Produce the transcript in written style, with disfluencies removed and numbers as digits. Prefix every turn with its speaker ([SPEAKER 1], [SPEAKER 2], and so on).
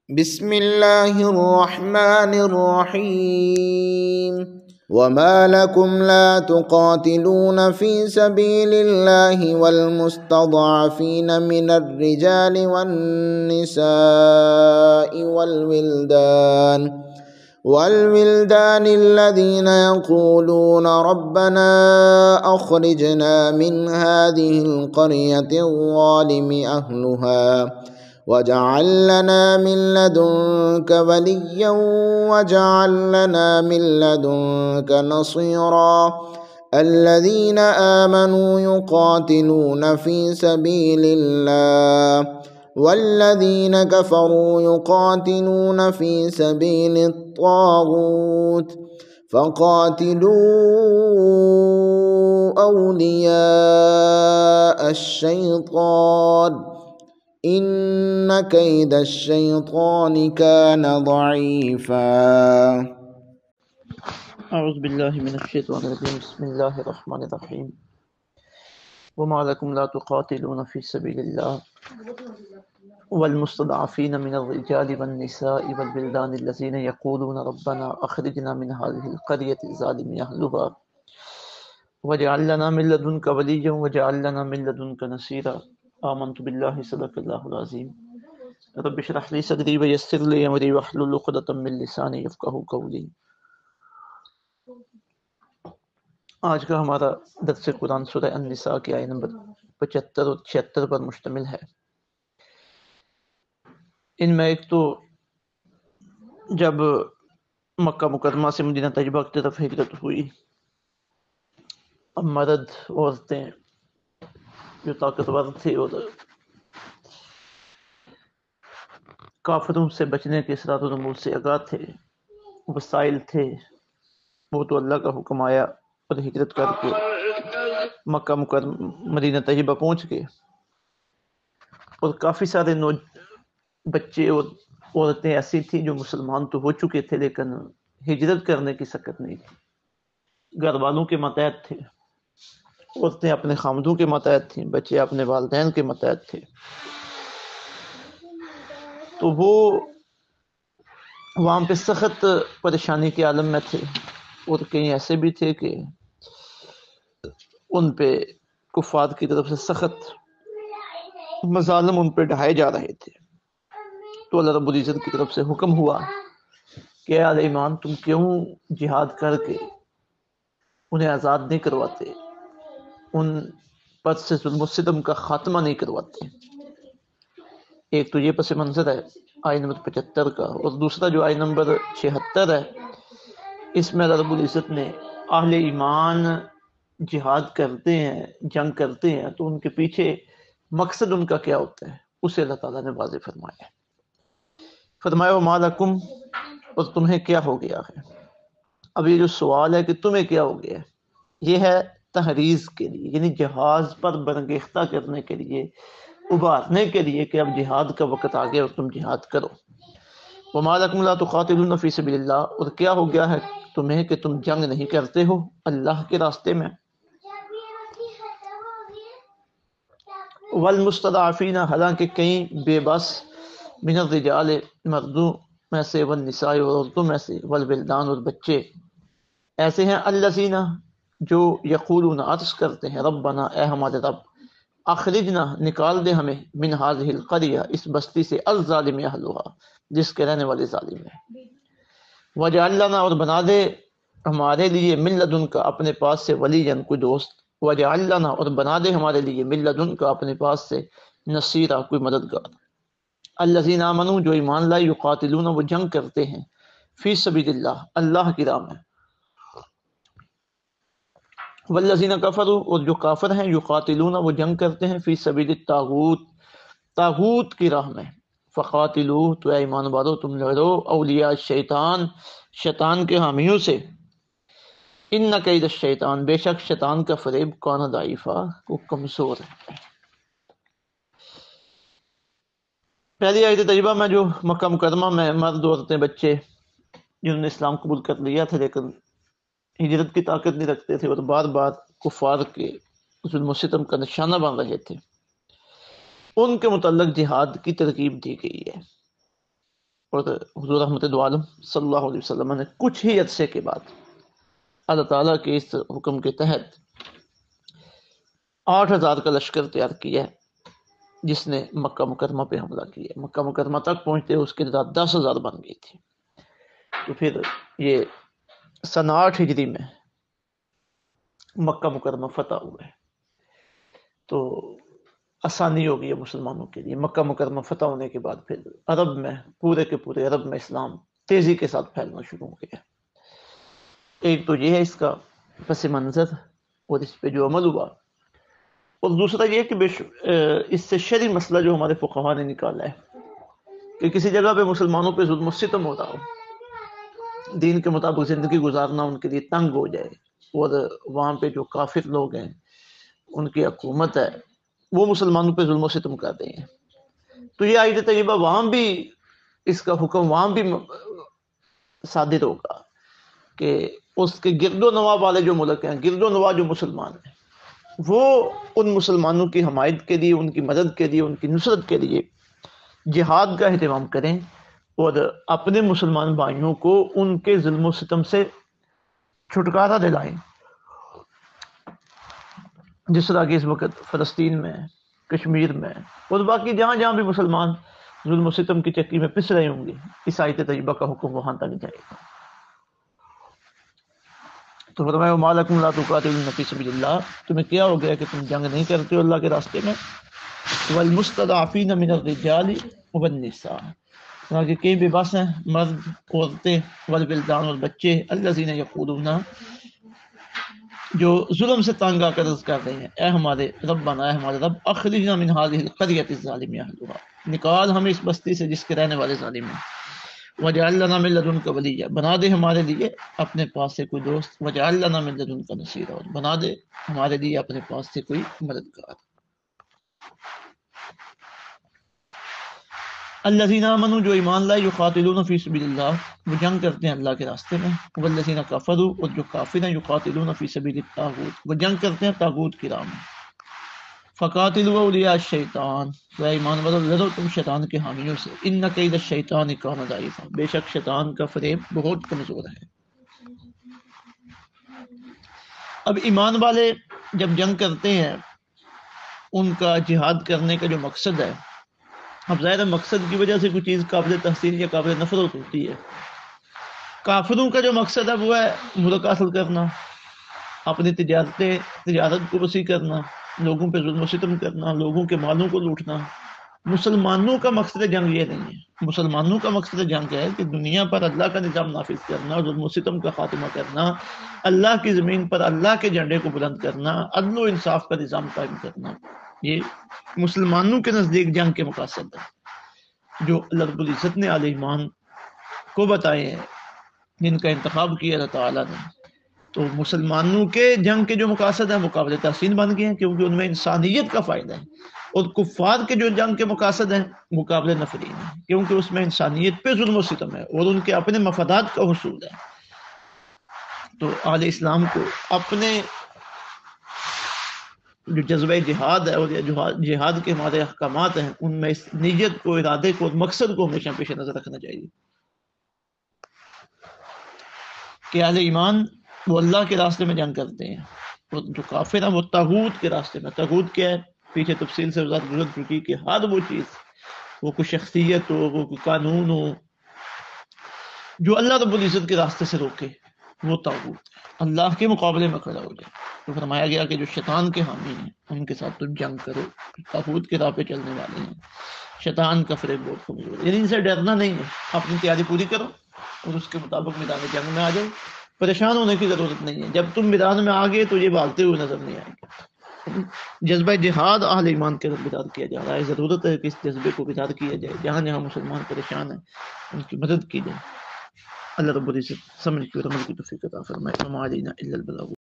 [SPEAKER 1] بسم الله الرحمن الرحيم وما لكم لا تقاتلون في سبيل الله والمستضعفين من الرجال والنساء والولدان الذين يقولون ربنا أخرجنا من هذه القرية الظالم أهلها واجعل لنا من لدنك وليا واجعل لنا من لدنك نصيرا الذين آمنوا يقاتلون في سبيل الله والذين كفروا يقاتلون في سبيل الطاغوت فقاتلوا أولياء الشيطان إن كيد الشيطان كان ضعيفا.
[SPEAKER 2] اعوذ باللہ من الشیطان الرجیم بسم اللہ الرحمن الرحیم وما لکم لا تقاتلون فی سبیل اللہ والمستضعفین من الرجال والنساء والولدان الذین یقولون ربنا اخرجنا من هذه القرية الظالم اهلها واجعل لنا من لدنك وليا واجعل لنا من لدنك نصيرا آمنت باللہ صدق اللہ العظیم رب اشرح لی صدری ویسر لی امری واحلل عقدۃ من لسانی یفقہوا قولی۔ آج کا ہمارا درس قرآن سورہ النساء کی آیت نمبر 75 اور 76 پر مشتمل ہے۔ ان میں ایک تو جب مکہ مکرمہ سے مدینہ طیبہ کی طرف ہجرت ہوئی، اب مرد عورتیں جو طاقتور تھے اور کافروں سے بچنے کے اسرار و رموز سے آگاہ تھے، وسائل تھے، وہ تو اللہ کا حکم آیا اور ہجرت کر کے مکہ مکرمہ مدینہ طیبہ پہنچ گئے، اور کافی سارے بچے اور عورتیں ایسی تھیں جو مسلمان تو ہو چکے تھے لیکن ہجرت کرنے کی سکت نہیں تھی، گھر والوں کے ماتحت تھے، عورتیں اپنے خامدوں کے ماتحت تھیں، بچے اپنے والدین کے ماتحت تھے۔ تو وہ وہاں پہ سخت پریشانی کے عالم میں تھے، اور کئی ایسے بھی تھے کہ ان پہ کفار کی طرف سے سخت مظالم ان پہ ڈھائے جا رہے تھے۔ تو اللہ رب العزت کی طرف سے حکم ہوا کہ اے اہل ایمان، تم کیوں جہاد کر کے انہیں آزاد نہیں کرواتے، ان پر سے ظلم و ستم کا خاتمہ نہیں کرواتے۔ ایک تو یہ پس منظر ہے آیت نمبر 75 کا، اور دوسرا جو آیت نمبر 76 ہے، اس میں اللہ رب العزت نے اہل ایمان جہاد کرتے ہیں، جنگ کرتے ہیں تو ان کے پیچھے مقصد ان کا کیا ہوتا ہے اسے اللہ تعالیٰ نے واضح فرمایا ہے۔ فرمایا وما لکم، اور تمہیں کیا ہو گیا ہے۔ اب یہ جو سوال ہے کہ تمہیں کیا ہو گیا ہے، یہ ہے تحریض کے لیے، یعنی جہاز پر برانگیختہ کرنے کے لیے، ابھارنے کے لیے کہ اب جہاد کا وقت آ گیا اور تم جہاد کرو۔ وما لکم لا تقاتلون فی سبیل اللہ، اور کیا ہو گیا ہے تمہیں کہ تم جنگ نہیں کرتے ہو اللہ کے راستے میں۔ والمستضعفین، حالانکہ کئی بے بس، من الرجال، مردوں میں سے، والنساء، اور عورتوں میں سے، والولدان، اور بچے ایسے ہیں، الذین، جو یقولون، عرض کرتے ہیں، ربنا، اے ہمارے رب، اخرجنا، نکال دے ہمیں، من هذه القریہ، اس بستی سے، الظالم اہلها، جس کے رہنے والے ظالم ہیں، وجعل لنا، اور بنا دے ہمارے لیے، من لدنک، اپنے پاس سے، ولیا، کوئی دوست، وجعل لنا، اور بنا دے ہمارے لیے، من لدنک، اپنے پاس سے، نصیرا، کوئی مددگار۔ الذین آمنوا، جو ایمان لائے، یقاتلون، وہ جنگ کرتے ہیں، فی سبیل اللہ، اللہ کی راہ میں، والذین کفروا، اور جو کافر ہیں، یقاتلون، وہ جنگ کرتے ہیں، فی سبیل الطاغوت، طاغوت کی راہ میں، فقاتلوا، تو اے ایمان والو تم لڑو، اولیاء الشیطان، شیطان کے حامیوں سے، ان کید الشیطان، بے شک شیطان کا فریب، کان ضعیفا، وہ کمزور ہے۔ پہلی آیت طیبہ میں جو مکہ مکرمہ میں مرد، عورتیں، بچے جنہوں نے اسلام قبول کر لیا تھا لیکن ہجرت کی طاقت نہیں رکھتے تھے اور بار بار کفار کے ظلم و ستم کا نشانہ بن رہے تھے، ان کے متعلق جہاد کی ترغیب دی گئی ہے۔ اور حضور رحمت دو عالم صلی اللہ علیہ وسلم نے کچھ ہی عرصے کے بعد اللہ تعالیٰ کے اس حکم کے تحت 8,000 کا لشکر تیار کیا ہے جس نے مکہ مکرمہ پہ حملہ کیا. مکہ مکرمہ تک پہنچتے اس کے تعداد 10,000 بن گئی تھی. تو پھر یہ سن 8 ہجری میں مکہ مکرمہ فتح ہوئے تو آسانی ہو گئی ہے مسلمانوں کے لیے. مکہ مکرمہ فتح ہونے کے بعد پھر عرب میں پورے کے پورے عرب میں اسلام تیزی کے ساتھ پھیلنا شروع ہو گیا. ایک تو یہ ہے اس کا پس منظر اور اس پہ جو عمل ہوا، اور دوسرا یہ کہ اس سے شرعی مسئلہ جو ہمارے فقہا نے نکالا ہے کہ کسی جگہ پہ مسلمانوں پہ ظلم و ستم ہو رہا ہو، دین کے مطابق زندگی گزارنا ان کے لیے تنگ ہو جائے، اور وہاں پہ جو کافر لوگ ہیں ان کی حکومت ہے وہ مسلمانوں پہ ظلم و ستم کر رہے ہیں، تو یہ آیت طیبہ وہاں بھی اس کا حکم وہاں بھی صادر ہوگا کہ اس کے گرد و نواح والے جو ملک ہیں، گرد و نواح جو مسلمان ہیں، وہ ان مسلمانوں کی حمایت کے لیے، ان کی مدد کے لیے، ان کی نصرت کے لیے جہاد کا اہتمام کریں اور اپنے مسلمان بھائیوں کو ان کے ظلم و ستم سے چھٹکارا دلائیں. جس طرح کہ اس وقت فلسطین میں، کشمیر میں اور باقی جہاں جہاں بھی مسلمان ظلم و ستم کی چکی میں پس رہے ہوں گے، اس آیت طیبہ کا حکم وہاں تک جائے گا. تو فرمایا وَمَا لَكُمْ لَا تُقَاتِلُونَ فِي سَبِيلِ اللَّهِ، تمہیں کیا ہو گیا کہ تم جنگ نہیں کرتے ہو اللہ کے راستے میں. وَالْمُسْتَضْعَفِينَ مِنَ الرِّجَالِ وَالنِّسَاءِ، کہ کئی بے بس ہیں، مرد، عورتیں، والولدان، اور بچے، الذین یقولون، جو ظلم سے تنگ آ کر عرض کر رہے ہیں اے ہمارے رب، بنا ہے ہمارے رب، اخرجنا من هذه القرية الظالم اهلها، نکال ہمیں اس بستی سے جس کے رہنے والے ظالم ہیں. وجعل لنا من لدنک ولیا، بنا دے ہمارے لیے اپنے پاس سے کوئی دوست. وجعل لنا من لدنک نصیرا، بنا دے ہمارے لیے اپنے پاس سے کوئی مددگار. الذین آمنوا، جو ایمان لائے، یقاتلون فی سبیل اللہ، وہ جنگ کرتے ہیں اللہ کے راستے میں. والذین کفروا، اور جو کافر ہیں، یقاتلون فی سبیل الطاغوت، وہ جنگ کرتے ہیں طاغوت کی راہ میں. فقاتلوا اولیاء الشیطان، وہ ایمان والو لڑو تم شیطان کے حامیوں سے. ان کید الشیطان کان ضعیفا، بے شک شیطان کا فریب بہت کمزور ہے. اب ایمان والے جب جنگ کرتے ہیں، ان کا جہاد کرنے کا جو مقصد ہے، اب ظاہر مقصد کی وجہ سے کوئی چیز قابل تحسین یا قابل نفرت ہوتی ہے. کافروں کا جو مقصد ہے وہ ہے ملک حاصل کرنا، اپنی تجارت کو وسیع کرنا، لوگوں پہ ظلم و ستم کرنا، لوگوں کے مالوں کو لوٹنا. مسلمانوں کا مقصد جنگ یہ نہیں ہے. مسلمانوں کا مقصد جنگ ہے کہ دنیا پر اللہ کا نظام نافذ کرنا، ظلم و ستم کا خاتمہ کرنا، اللہ کی زمین پر اللہ کے جھنڈے کو بلند کرنا، عدل و انصاف کا نظام قائم کرنا. یہ مسلمانوں کے نزدیک جنگ کے مقاصد ہے جو اللہ رب العزت نے اہل ایمان کو بتائے ہیں، جن کا انتخاب کیا اللہ تعالیٰ نے. تو مسلمانوں کے جنگ کے جو مقاصد ہیں وہ قابل تحسین بن گئے ہیں کیونکہ ان میں انسانیت کا فائدہ ہے، اور کفار کے جو جنگ کے مقاصد ہیں وہ قابل نفرین ہیں کیونکہ اس میں انسانیت پہ ظلم و ستم ہے اور ان کے اپنے مفادات کا حصول ہے. تو اہل اسلام کو اپنے جو جذبہ جہاد ہے اور جہاد کے ہمارے احکامات ہیں ان میں اس نیت کو، ارادے کو اور مقصد کو ہمیشہ پیش نظر رکھنا چاہیے کہ اہل ایمان وہ اللہ کے راستے میں جنگ کرتے ہیں، اور جو کافر ہیں وہ طاغوت کے راستے میں. طاغوت کیا ہے؟ پیچھے تفصیل سے وضاحت گزر چکی کہ ہر وہ چیز، وہ کوئی شخصیت ہو، وہ کوئی قانون ہو جو اللہ رب العزت کے راستے سے روکے، وہ طاغوت ہے، اللہ کے مقابلے میں کھڑا ہو جائے. تو فرمایا گیا کہ جو شیطان کے حامی ہیں ان کے ساتھ تم جنگ کرو، طاغوت کے راہ پہ چلنے والے ہیں. شیطان کا فریب بہت کمزور ہے، یعنی ان سے ڈرنا نہیں ہے، اپنی تیاری پوری کرو اور اس کے مطابق میدان جنگ میں آ جاؤ. پریشان ہونے کی ضرورت نہیں ہے، جب تم میدان میں آ گئے تو یہ بھاگتے ہوئے نظر نہیں آئیں گے. جذبہ جہاد اہل ایمان کے اندر بیدار کیا جا رہا ہے. ضرورت ہے کہ اس جذبے کو بیدار کیا جائے، جہاں جہاں مسلمان پریشان ہیں ان کی مدد کی جائے. اللہ رب العزت سمجھ کے اور عمل کی توفیق عطا فرمائے. وما علینا الا البلاغ.